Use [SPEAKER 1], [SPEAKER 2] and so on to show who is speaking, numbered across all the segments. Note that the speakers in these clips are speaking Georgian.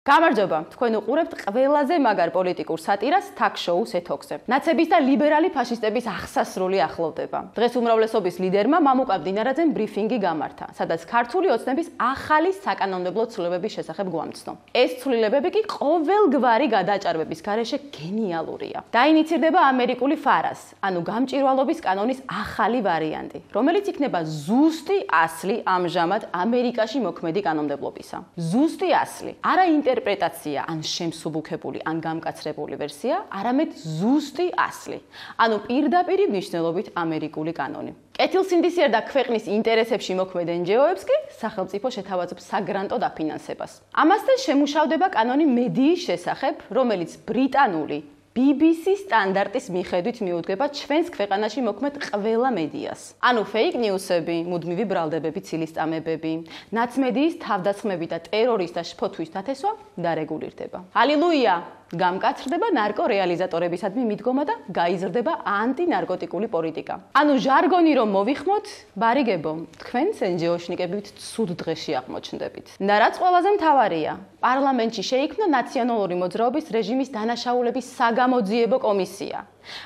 [SPEAKER 1] გამარჯობა, თქვენ უყურებთ ყველაზე მაგარ პოლიტიკურ სატირას თაქ-შოუს ეთოქზე. ნაცების და ლიბერალი ფაშისტების აღსასრული ახლოვდება. დღეს უმრავლესობის ლიდერმა მამუკა მდინარაძემ ბრიფინგი გამართა, სადაც ქართული ოცნების ახალი საკანონმდებლო ცვლილებების შესახებ გვამცნო. ეს ცვლილებები კი ყოველგვარი გადაჭარბების გარეშე გენიალურია. დაინიცირდება ამერიკული ფარას, ანუ გამჭვირვალობის კანონის ახალი ვარიანტი, რომელიც იქნება ზუსტი ასლი ამჟამად ამერიკაში მოქმედი კანონმდებლობისა. ზუსტი ასლი, არა ინტერპრეტაცია, ან შემსუბუქებული, ან გამკაცრებული ვერსია, არამედ ზუსტი ასლი, ანუ პირდაპირი მნიშვნელობით ამერიკული კანონი. კეთილსინდისიერ და ქვეყნის ინტერესებში მოქმედ NGO-ებს კი სახელმწიფო შეთავაზებს საგრანტო დაფინანსებას. ამასთან შემუშავდება კანონი მედიის შესახებ, რომელიც ბრიტანული BBC სტანდარტის მიხედვით მიუდგება ჩვენს ქვეყანაში მოქმედ ყველა მედიას. ანუ fake news-ები, მუდმივი ბრალდებები, ცილისწამებები, ნაცმედიის თავდასხმები და ტერორის და შფოთვის დათესვა დარეგულირდება. ჰალილუია! გამკაცრდება ნარკორეალიზატორებისადმი მიდგომა და გაიზრდება ანტინარკოტიკული პოლიტიკა. ანუ ჟარგონი რომ მოვიხმოთ, ბარიგებო, თქვენს NGO-შნიკებით ცუდ დღეში აღმოჩნდებით. და რაც ყველაზე მთავარია, პარლამენტში შეიქმნა ნაციონალური მოძრაობის რეჟიმის დანაშაულების საგამოძიებო კომისია,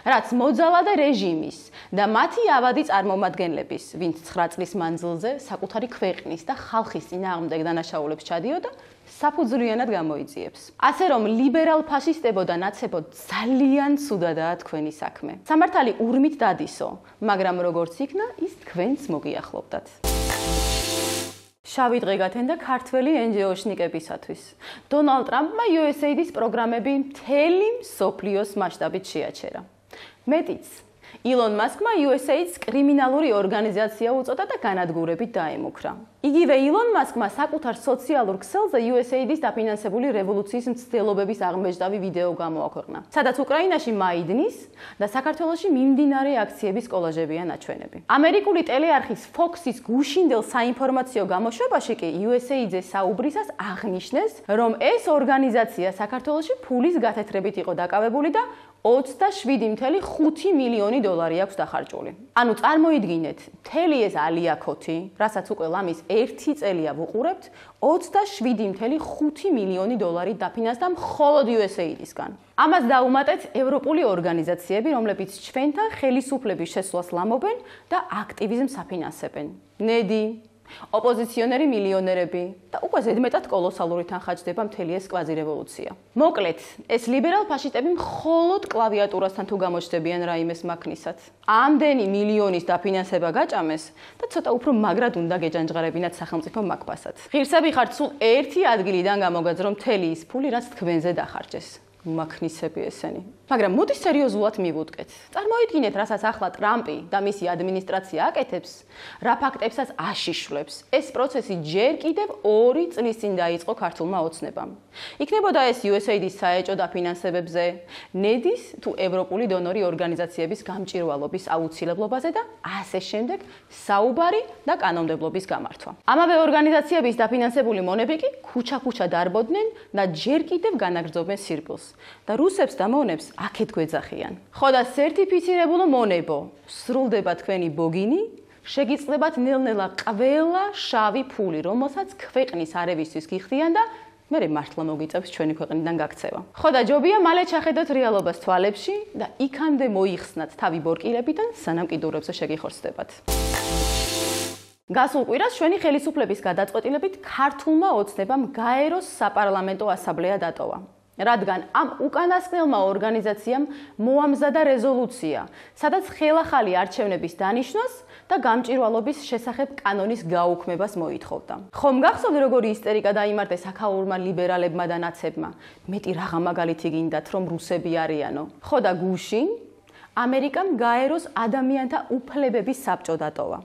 [SPEAKER 1] რაც მოძალა და რეჟიმის და მათი ავადი წარმომადგენლების, ვინც 9 წლის მანძილზე საკუთარი ქვეყნის და ხალხის წინააღმდეგ დანაშაულებს ჩადიოდა, საფუძვლიანად გამოიძიებს. ასე რომ ლიბერალ ფაშისტებო და ნაცებო ძალიან ცუდადაა თქვენი საქმე. სამართალი ურმით დადისო, მაგრამ როგორც იქნა, ის თქვენს მოგიახლოვდათ. შავი დღე გათენდა ქართველი NGO-შნიკებისათვის. დონალდ ტრამპმა USAID-ის პროგრამები მთელი მსოფლიოს მასშტაბით შეაჩერა. მეტიც, ილონ მასკმა USAID-ს კრიმინალური ორგანიზაცია უწოდა და განადგურებით დაემუქრა. იგივე ილონ მასკმა საკუთარ სოციალურ ქსელზე USAID-ის დაფინანსებული რევოლუციის მცდელობების აღმეждავი ვიდეო გამოაქვეყნა, სადაც უკრაინაში მაიდნის და საქართველოში მიმდინარე აქციების კოლაჟებია ნაჩვენები. ამერიკული ტელეარხის Fox-ის გუშინდელ საინფორმაციო გამოშვებაში კი USAID-ზე საუბრისას აღნიშნეს, რომ ეს ორგანიზაცია საქართველოში ფულის გათეთრებით იყო დაკავებული და 27.5 მილიონი დოლარი აქვს დახარჯული. ანუ წარმოიდგინეთ, მთელი ეს ალიაქოთი, რასაც უკვე ლამის 1 წელია ვუყურებთ, 27.5 მილიონი დოლარი დაფინანსდა მხოლოდ USAID-ისგან. ამას დაუმატეთ ევროპული ორგანიზაციები, რომლებიც ჩვენთან ხელისუფლების შესვლას ლამობენ და აქტივიზმს აფინანსებენ. ნედი, ოპოზიციონერი მილიონერები და უკვე ზედმეტად კოლოსალური თანხაჯდება მთელი ეს კვაზირევოლუცია. მოკლედ, ეს ლიბერალ ფაშისტები მხოლოდ კლავიატურასთან თუ გამოჩნდებიან რაიმეს მაქნისად. ამდენი მილიონის დაფინანსება გაჭამეს და ცოტა უფრო მაგრად უნდა გეჯანჯღარებინათ სახელმწიფო მაქფასად. ღირსები ხართ სულ ერთი ადგილიდან გამოგაძრო მთელი ის ფული, რაც თქვენზე დახარჯეს. მაქნისები ესენი. მაგრამ მოდი სერიოზულად მივუდგეთ. წარმოიდგინეთ, რასაც ახლა ტრამპი და მისი ადმინისტრაცია აკეთებს, რა ფაქტებსაც აშიშვლებს. ეს პროცესი ჯერ კიდევ 2 წლის წინ დაიწყო ქართულმა ოცნებამ. იქნებოდა ეს USAID-ის საეჭო დაფინანსებებზე, ნედის თუ ევროპული დონორი ორგანიზაციების გამჭვირვალობის აუცილებლობაზე და ასე შემდეგ საუბარი და კანონმდებლობის გამართვა. ამავე ორგანიზაციების დაფინანსებული მონები კი ქუჩა-ქუჩა დარბოდნენ და ჯერ კიდევ განაგრძობენ სირბილს. და რუსებს და მონებს აქეთ გვეძახიან. ხო და სერტიფიცირებულო მონებო, სრულდება თქვენი ბოგინი, შეგიწყდებათ ნელ-ნელა ყველა შავი ფული, რომელსაც ქვეყნის არევისთვის გიხდიან და მერე მართლა მოგიწევს ჩვენი ქვეყნიდან გაქცევა. ხო და ჯობია მალე ჩახედოთ რეალობას თვალებში და იქამდე მოიხსნათ თავი ბორკილებიდან, სანამ კიდურებზე შეგიხორცდებათ. გასულ კვირას ჩვენი ხელისუფლების გადაწყვეტილებით ქართულმა ოცნებამ გაეროს საპარლამენტო ასამბლეა დატოვა. რადგან ამ უკანასკნელმა ორგანიზაციამ მოამზადა რეზოლუცია, სადაც ხელახალი არჩევნების დანიშვნას და გამჭვირვალობის შესახებ კანონის გაუქმებას მოითხოვდა. ხომ გახსოვთ, როგორი ისტერიკა დაიმართა საქაურმა ლიბერალებმა და ნაცებმა? მეტი რაღა მაგალითი გინდათ, რომ რუსები არიანო. ხო და გუშინ ამერიკამ გაეროს ადამიანთა უფლებების საბჭო დატოვა.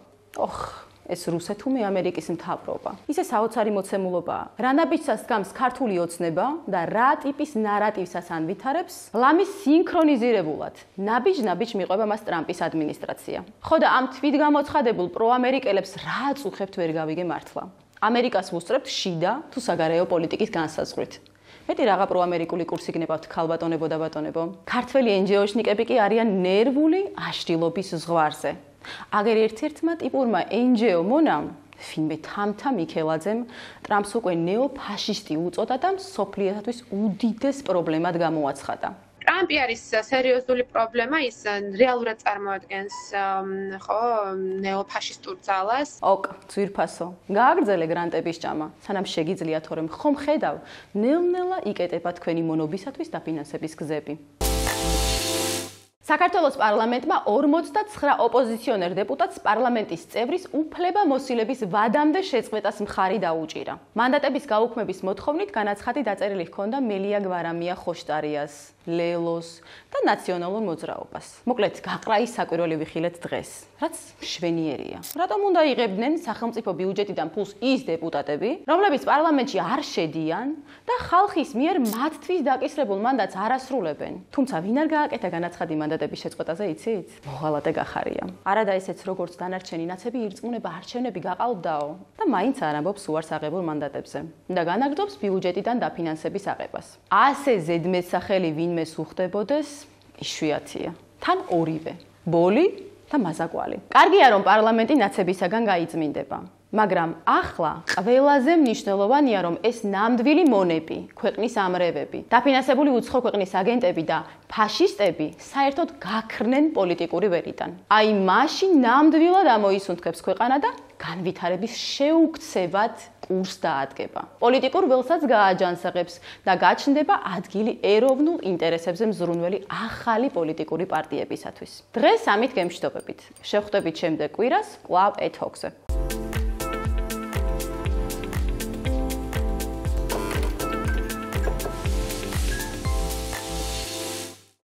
[SPEAKER 1] ეს რუსეთუმე ამერიკის მთავრობა. ისე საოცარი მოცემულობაა. რა ნაბიჯსაც დგამს ქართული ოცნება და რა ტიპის ნარატივსაც ანვითარებს, ლამის სინქრონიზირებულად. ნაბიჯ-ნაბიჯ მიყვება მას ტრამპის ადმინისტრაცია. ხო და ამ თვითგამოცხადებულ პროამერიკელებს რა აწუხებთ ვერ გავიგე მართლა. ამერიკას ვუსწრებთ შიდა თუ საგარეო პოლიტიკის განსაზღვრით. მეტი რაღა პროამერიკული კურსი გნებავთ ქალბატონებო და ბატონებო. ქართველი NGO-შნიკები კი არიან ნერვული აშლილობის ზღვარზე. აგერ ერთ-ერთმა ტიპურმა NGO მონამ ვინმე თამთა მიქელაძემ ტრამპს უკვე ნეოფაშისტი უწოდა და მსოფლიოსათვის უდიდეს პრობლემად გამოაცხადა.
[SPEAKER 2] ტრამპი არის სერიოზული პრობლემა, ის რეალურად წარმოადგენს ხო ნეოფაშისტურ ძალას.
[SPEAKER 1] ოკ, ძვირფასო. გააგრძელე გრანტების ჭამა, სანამ შეგიძლია თორემ ხომ ხედავ, ნელ-ნელა იკეტება თქვენი მონობისათვის დაფინანსების გზები. საქართველოს პარლამენტმა 49 ოპოზიციონერ დეპუტატს პარლამენტის წევრის უფლებამოსილების ვადამდე შეწყვეტას მხარი დაუჭირა. მანდატების გაუქმების მოთხოვნით განაცხადი დაწერილი ჰქონდა მელია გვარამია ხოშტარიას, ლელოს და ნაციონალურ მოძრაობას. მოკლედ, გაყრა ის საკვირველი ვიხილეთ დღეს, რაც მშვენიერია. რატომ უნდა იღებდნენ სახელმწიფო ბიუჯეტიდან ფულს ის დეპუტატები, რომლებიც პარლამენტში არ შედიან და ხალხის მიერ მათთვის დაკისრებულ მანდატს არ ასრულებენ? თუმცა ვინ არ გააკეთა განაცხადი მანდატების შეწყვეტაზე, იცით? მოღალატე გახარია. არადა ესეც როგორც დანარჩენი ნაცები ირწმუნება არჩევნები გაყალბდაო და მაინც არ ამბობს უარს აღებულ მანდატებზე და განაგრძობს ბიუჯეტიდან დაფინანსების აღებას. ასე ზედმეტსახელი ვინმეს უხდებოდეს, იშვიათია. თან ორივე, ბოლი და მაზაკვალი. კარგია რომ პარლამენტი ნაცებისაგან გაიწმინდება. მაგრამ ახლა ყველაზე მნიშვნელოვანია რომ ეს ნამდვილი მონები, ქვეყნის ამრევები, დაფინანსებული უცხო ქვეყნის აგენტები და ფაშისტები საერთოდ გაქრნენ პოლიტიკური ველიდან. აი მაშინ ნამდვილად ამოისუნთქებს ქვეყანა და განვითარების შეუქცევად კურსს დაადგება. პოლიტიკურ ველსაც გააჯანსაღებს და გაჩნდება ადგილი ეროვნულ ინტერესებზე მზრუნველი ახალი პოლიტიკური პარტიებისათვის. დღეს ამით გემშვიდობებით. შევხვდებით შემდეგ კვირას კვლავ ეთოქზე.